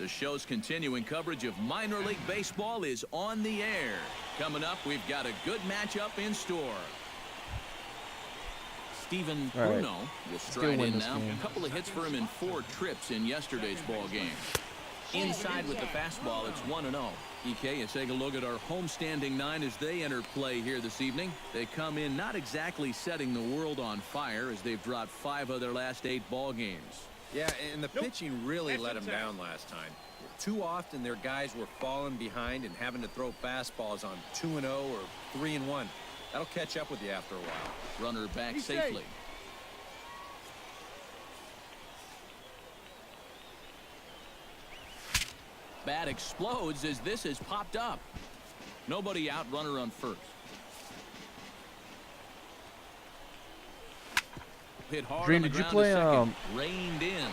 The show's continuing coverage of minor league baseball is on the air. Coming up, we've got a good matchup in store. Steven Bruno will stride in now. A couple of hits for him in 4 trips in yesterday's ball game. Inside with the fastball, it's 1-0. EK, let's take a look at our homestanding 9 as they enter play here this evening. They come in not exactly setting the world on fire as they've dropped 5 of their last 8 ball games. Yeah, and the pitching really let them down last time. Too often their guys were falling behind and having to throw fastballs on 2-0 or 3-1. That'll catch up with you after a while. Runner back safely. Bat explodes as this has popped up. Nobody out, runner on first. Hit hard. Dream, on the did you ground play reined in.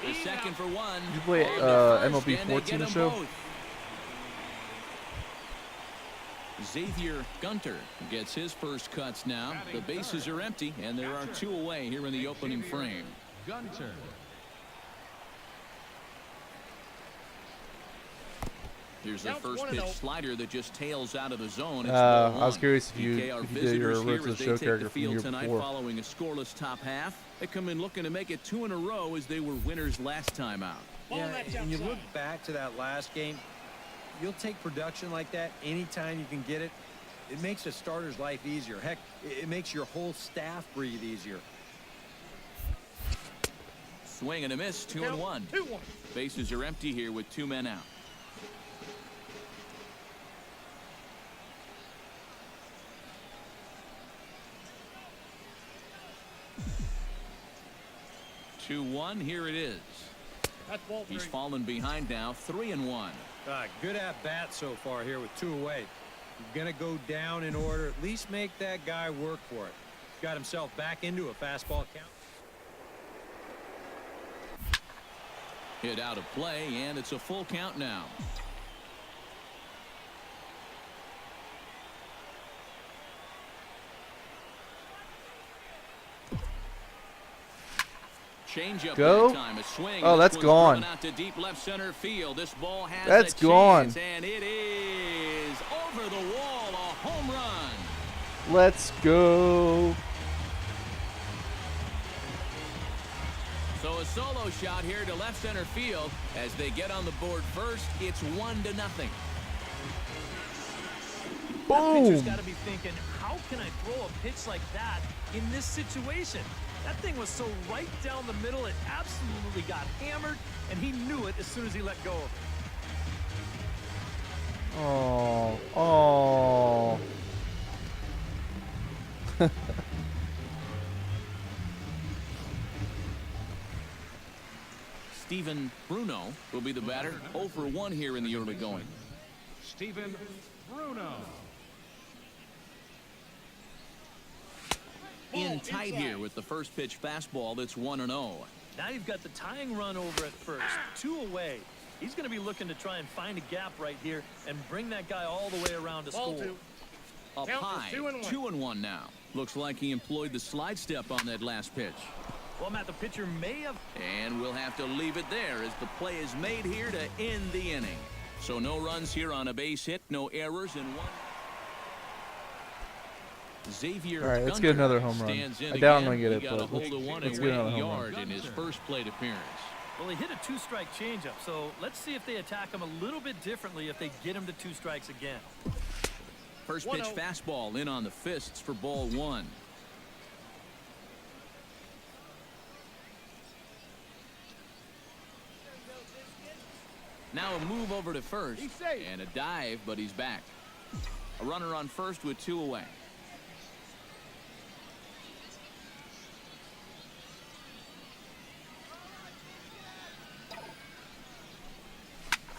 The second for one. Did you play MLB 14 show? Both. Xavier Gunner gets his first cuts now. The bases are empty, and there are 2 away here in the opening frame. Gunter. Here's the first pitch slider that just tails out of the zone. It's I was curious if you did your Road to the Show character from the year tonight before. Following a scoreless top half, they come in looking to make it 2 in a row as they were winners last time out. Yeah, and you look back to that last game, you'll take production like that anytime you can get it. It makes a starter's life easier. Heck, it makes your whole staff breathe easier. Swing and a miss, 2-1. Bases are empty here with 2 men out. Here it is. He's fallen behind now, 3-1. Good at bat so far here with 2 away. You're going to go down in order. At least make that guy work for it. Got himself back into a fastball count. Hit out of play, and it's a full count now. Change up that time. A swing. Oh, that's gone. Out to deep left center field. This ball has that's a gone. Chance, and it is over the wall. A home run. Let's go. So a solo shot here to left center field as they get on the board first. It's 1-0. Boom. That pitcher's got to be thinking, how can I throw a pitch like that in this situation? That thing was so right down the middle, it absolutely got hammered, and he knew it as soon as he let go of it. Oh. Steven Bruno will be the batter. 0 for 1 here in the early going. Steven Bruno. In tight here with the first pitch fastball that's 1-0. Now you've got the tying run over at first, 2 away. He's going to be looking to try and find a gap right here and bring that guy all the way around to score. Up high, 2-1 now. Looks like he employed the slide step on that last pitch. Well, Matt, the pitcher may have. And we'll have to leave it there as the play is made here to end the inning. So no runs here on a base hit, no errors, and 1. Xavier All right, let's Gunner get another home run. I doubt I'm going to get it, he got but a hold of one let's and get another went home yard run. in his first plate appearance. Well, he hit a 2-strike changeup, so let's see if they attack him a little bit differently if they get him to 2 strikes again. First pitch fastball in on the fists for ball 1. Now a move over to first and a dive, but he's back. A runner on first with 2 away.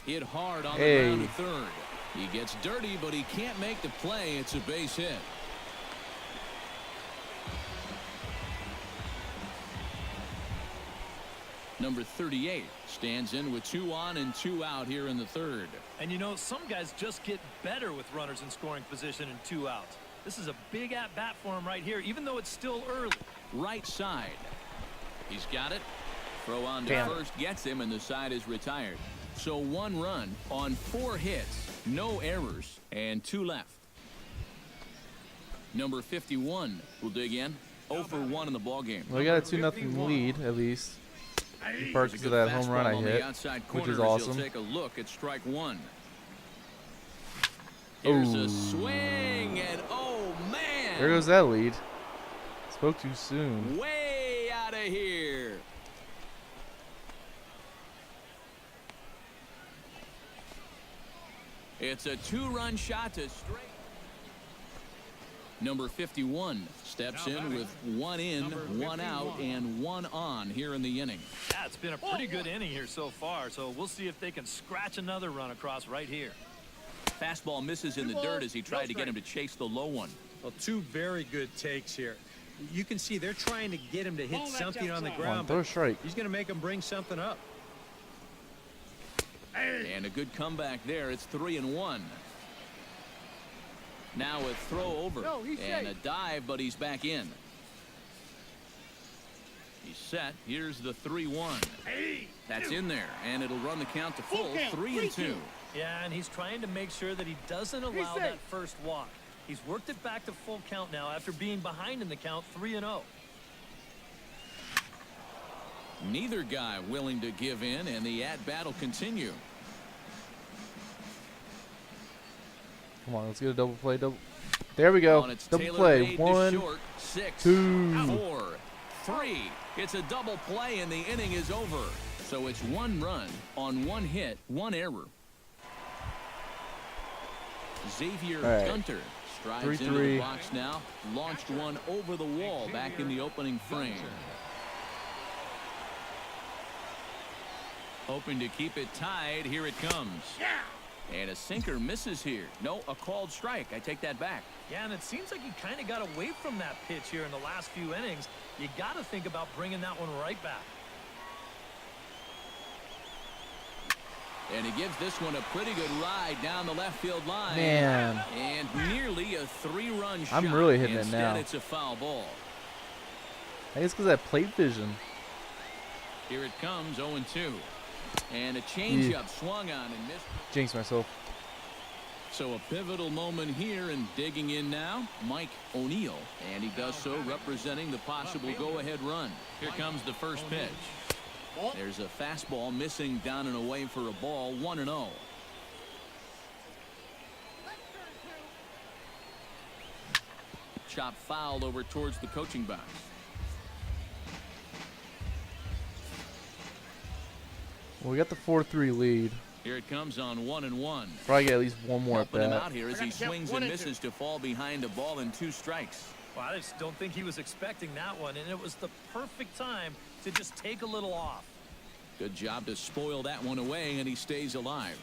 Hit hard on the ground to third. He gets dirty, but he can't make the play. It's a base hit. Number 38 stands in with 2 on and 2 out here in the third. And you know, some guys just get better with runners in scoring position and 2 outs. This is a big at-bat for him right here, even though it's still early. Right side. He's got it. Throw on to first gets him, and the side is retired. So 1 run on 4 hits, no errors, and 2 left. Number 51 will dig in. 0 for 1 in the ball game. Well, we got a 2-0 lead at least. Because of that home run I hit, which is awesome. Take a look at strike 1. Here's a swing, and oh man! There goes that lead. Spoke too soon. Way out of here. It's a 2-run shot to straight. Number 51 steps in with 1 in, 1 out, and 1 on here in the inning. Yeah, it's been a pretty good inning here so far, so we'll see if they can scratch another run across right here. Fastball misses in the dirt as he tried to get him to chase the low one. Well, 2 very good takes here. You can see they're trying to get him to hit something on the ground. Throw a strike. He's going to make him bring something up. And a good comeback there. It's 3-1. Now a throw over and a dive, but he's back in. He's set. Here's the 3-1. That's in there, and it'll run the count to full. 3-2. Yeah, and he's trying to make sure that he doesn't allow that first walk. He's worked it back to full count now after being behind in the count 3-0. Neither guy willing to give in, and the at-bat will continue. Come on, let's get a double play. There we go. Double play. 1, short, 6, 2, 4, 3. It's a double play, and the inning is over. So it's 1 run on 1 hit, 1 error. Xavier Gunner strides into the box now. Launched one over the wall back in the opening frame. Hoping to keep it tied. Here it comes. And a sinker misses here. No, a called strike. I take that back. Yeah, and it seems like he kind of got away from that pitch here in the last few innings. You got to think about bringing that one right back. And he gives this one a pretty good ride down the left field line. Man. And nearly a 3-run shot. I'm really hitting it now. Instead, it's a foul ball. I guess because that plate vision. Here it comes, 0-2. And a changeup swung on and missed. Jinx myself. So a pivotal moment here, and digging in now, Mike O'Neill. And he does so representing the possible go-ahead run. Here comes the first pitch. There's a fastball missing down and away for a ball. 1-0. Chop foul over towards the coaching box. Well, we got the 4-3 lead. Here it comes on 1-1. Probably get at least one more at Helping him out bat. here as he swings and misses to fall behind a ball and 2 strikes. Well, I just don't think he was expecting that one, and it was the perfect time to just take a little off. Good job to spoil that one away, and he stays alive.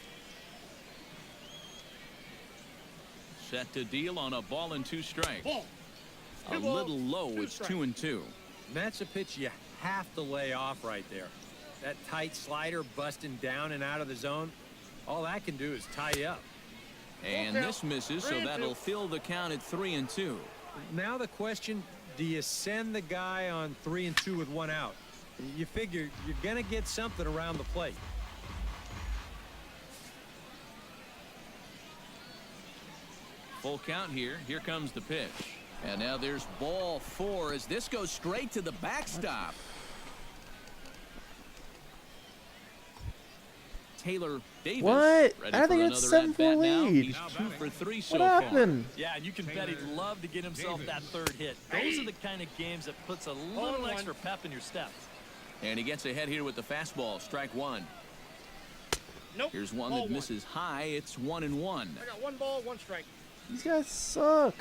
Set to deal on a ball and 2 strikes. A little low. It's 2-2. And that's a pitch you have to lay off right there. That tight slider busting down and out of the zone, all that can do is tie you up. And this misses, so that'll fill the count at 3-2. Now the question, do you send the guy on 3-2 with 1 out? You figure you're going to get something around the plate. Full count here. Here comes the pitch. And now there's ball 4 as this goes straight to the backstop. Taylor Davis. What? Ready I think for it's another 7-4 at-bat now. lead. He's 2 for 3 so What far. happened? Yeah, and you can bet he'd love to get himself that 3rd hit. Those are the kind of games that puts a little extra pep in your step. And he gets ahead here with the fastball. Strike 1. Here's one that misses high. It's 1-1. I got 1 ball, 1 strike. These guys suck.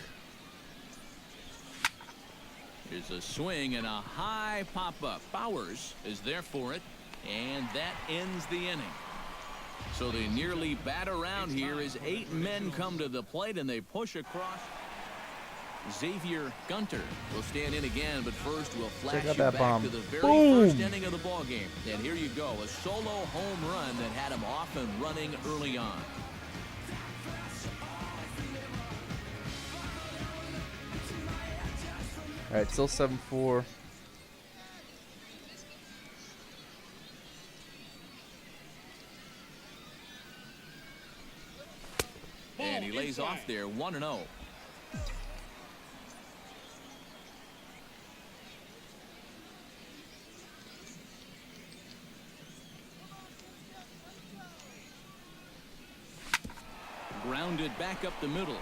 Here's a swing and a high pop-up. Bowers is there for it, and that ends the inning. So they nearly bat around here as 8 men come to the plate, and they push across. Xavier Gunner will stand in again, but first we'll flash you that back bomb. to the very Boom. first inning of the ball game. And here you go, a solo home run that had him off and running early on. All right, still 7-4. is off there, 1-0. Grounded back up the middle.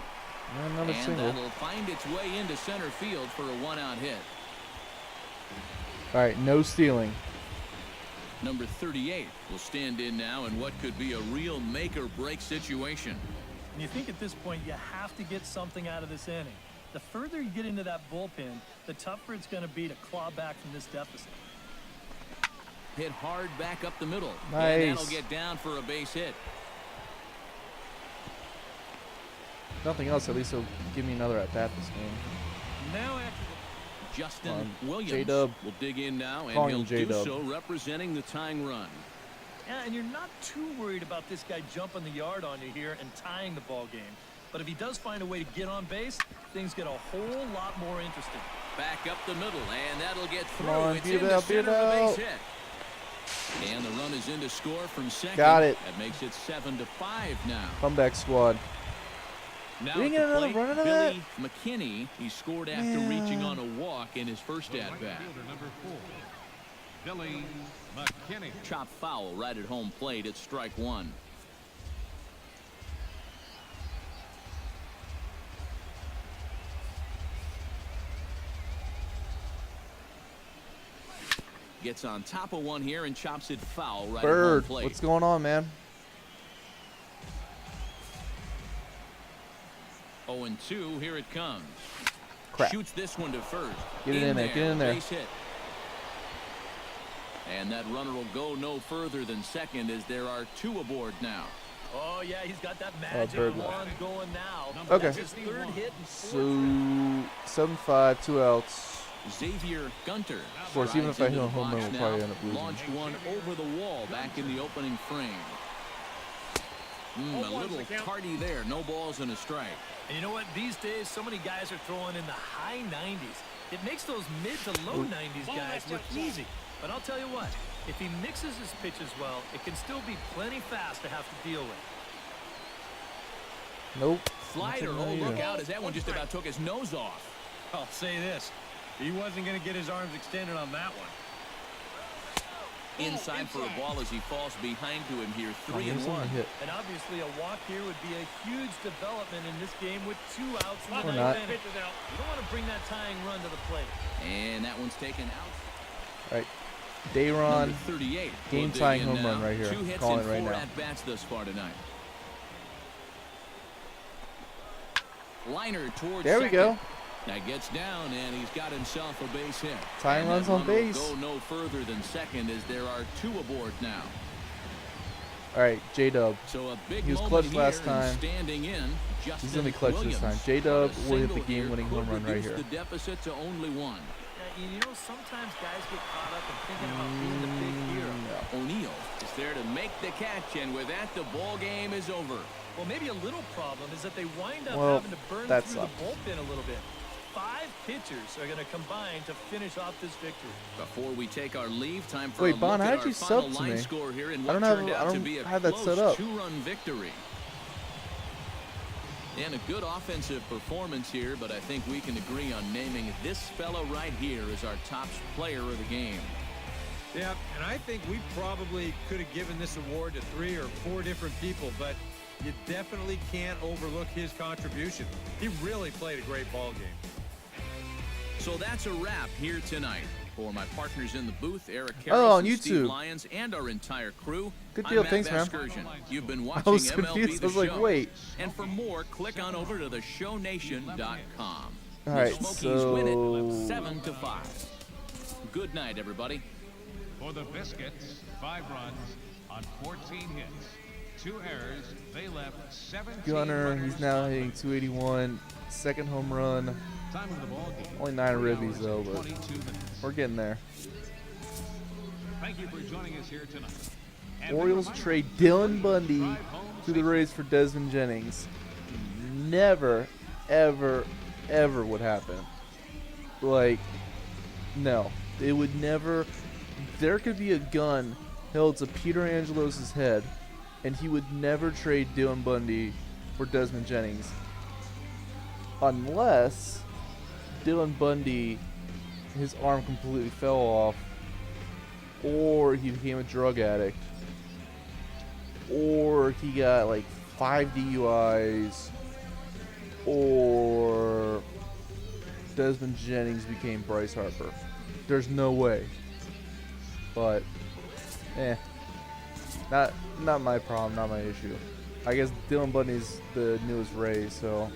Another And single. that'll find its way into center field for a 1-out hit. All right, no stealing. Number 38 will stand in now in what could be a real make-or-break situation. And you think at this point you have to get something out of this inning. The further you get into that bullpen, the tougher it's going to be to claw back from this deficit. Hit hard back up the middle. Nice. And that'll get down for a base hit. Nothing else, at least he'll give me another at bat this game. Now after Justin Williams J-Dub. will dig in now, and Calling he'll him do J-Dub. so representing the tying run. Yeah, and you're not too worried about this guy jumping the yard on you here and tying the ball game. But if he does find a way to get on base, things get a whole lot more interesting. Back up the middle, and that'll get through. Come on, It's beat it into out, beat it center, a base out. hit. And the run is in to score from second. Got it. That makes it 7-5 now. Comeback squad. Now We didn't at get the another plate, run out of Billy McKinney. He scored after Man. reaching on a walk in his first The right at-bat. fielder, number 4, Billy McKinney. Chop foul right at home plate. It's strike one. Gets on top of one here and chops it foul right Bird, at home plate. what's going on, man? 0-2, here it comes. Crap. Shoots this one to first. Get it in there, get it in there. Base hit. And that runner will go no further than second as there are two aboard now. Oh, yeah, he's got that magic bird wand going now. Okay. That's his third hit in So 7-5, 2 outs. Xavier Gunner. Of course, even if I hit a home run, box we'll probably now. end up losing. Launched one over the wall back in the opening frame. A little tardy there. No balls and a strike. And you know what? These days, so many guys are throwing in the high 90s. It makes those mid to low 90s guys look easy. But I'll tell you what, if he mixes his pitches well, it can still be plenty fast to have to deal with. Nope. Slider. Oh, look out as that one just about took his nose off. I'll say this. He wasn't going to get his arms extended on that one. Inside for a ball as he falls behind to him here. Oh, here's 3-1. a hit. And obviously a walk here would be a huge development in this game with 2 outs in the Or ninth not. inning. You don't want to bring that tying run to the plate. And that one's taken out. All right. Dayron. Number 38. Game will dig tying in home now. run right here. 2 hits Calling and it right 4 now. at-bats thus far tonight. Liner towards There we second. go. That gets down, and he's got himself a base hit. Tying And runs that on runner will base. Go no further than second as there are 2 aboard now. All right, J-Dub. So a big He was moment clutch last here, and time. standing in, Justin He's gonna be clutch this Williams. time. J-Dub A will hit the single here game-winning could home run right reduce here. the deficit to only 1. Yeah, you know, sometimes guys get caught up in thinking about being the big hero. O'Neal is there to make the catch, and with that, the ball game is over. Well, maybe a little problem is that they wind up Well, having to burn that through sucked. the bullpen a little bit. 5 pitchers are going to combine to finish off this victory. Before we take our leave, time for Wait, a look Bon, at how'd our you final sub to line me? score here in I what don't have- turned I out to don't be a have that close set up. 2-run victory. And a good offensive performance here, but I think we can agree on naming this fella right here as our top player of the game. Yeah, and I think we probably could have given this award to 3 or 4 different people, but you definitely can't overlook his contribution. He really played a great ball game. So that's a wrap here tonight. For my partners in the booth, Eric Oh, on Harris, Steve YouTube. Lyons, and our entire crew, Good I'm deal, Matt thanks, man. Vasgersian. You've been I watching was MLB confused. The I was like, Show. wait. And for more, click on over to theshownation.com. All right, the Smokies win it so 7-5. Good night, everybody. For the Biscuits, 5 runs on 14 hits. 2 errors. They left 17 Gunner, runners he's now on hitting base. 281. Second home run. Time of the ball game. Only 9 3 ribbies hours though, and but 22 minutes. we're getting there. Thank you for joining us here tonight. And Orioles reminder, trade Dylan Bundy drive home to the safely. Rays for Desmond Jennings. Never, ever, ever would happen. Like, no. It would never. There could be a gun held to Peter Angelos' head, and he would never trade Dylan Bundy for Desmond Jennings. Unless Dylan Bundy, his arm completely fell off, or he became a drug addict, or he got like 5 DUIs, or Desmond Jennings became Bryce Harper. There's no way. But, not my problem, not my issue. I guess Dylan Bundy's the newest Ray, so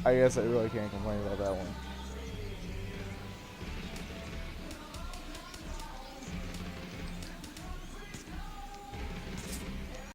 I guess I really can't complain about that one.